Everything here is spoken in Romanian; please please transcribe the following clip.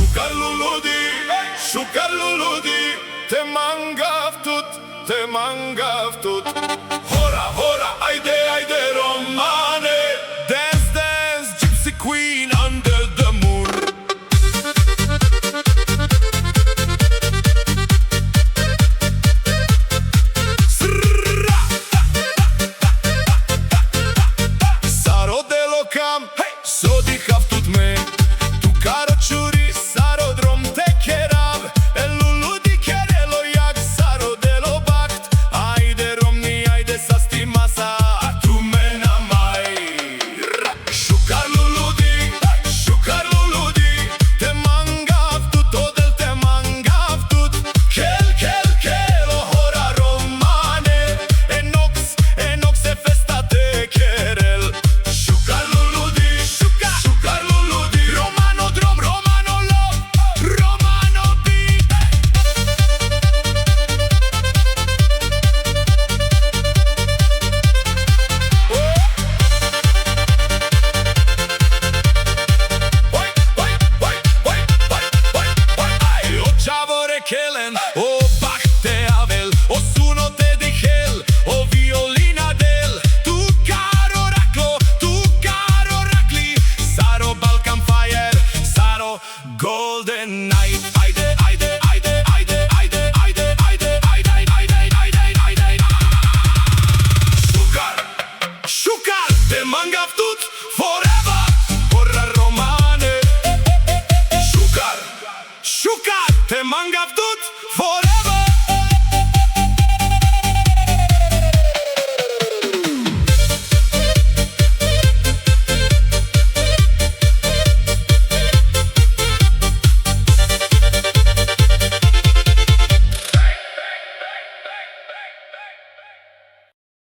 SHUKAR LULUDI, SHUKAR LULUDI, te mangav tut. Hora, hora, ajde, ajde, Romane. Dance, dance, Gypsy queen under the moon. Saro delo kam, sodihav tut me. Tu karo čuri, saro drom te kerav. Luludi kerelo jak saro delo bakt. Ajde romni, ajde sasti masa, a tu mena mai. SHUKAR LULUDI, SHUKAR LULUDI, te mangav tut, odel te mangav tut. Kel, Hora Romane. Enox e festa de kerel. SHUKAR LULUDI, SHUKAR LULUDI, Romano drom, Romano love, Romano beat. O Javore Kelen, o Bach te Avel, o suno te de Hel, o violina del. Tu caro rakli, Saro Balkan Fire, Saro Golden Night. Ajde, ajde, ajde, ajde, ajde, ajde, ajde, ajde, ajde, ajde, ajde. SHUKAR, te mangav tut forever. Hora Romane. SHUKAR, te mangav tut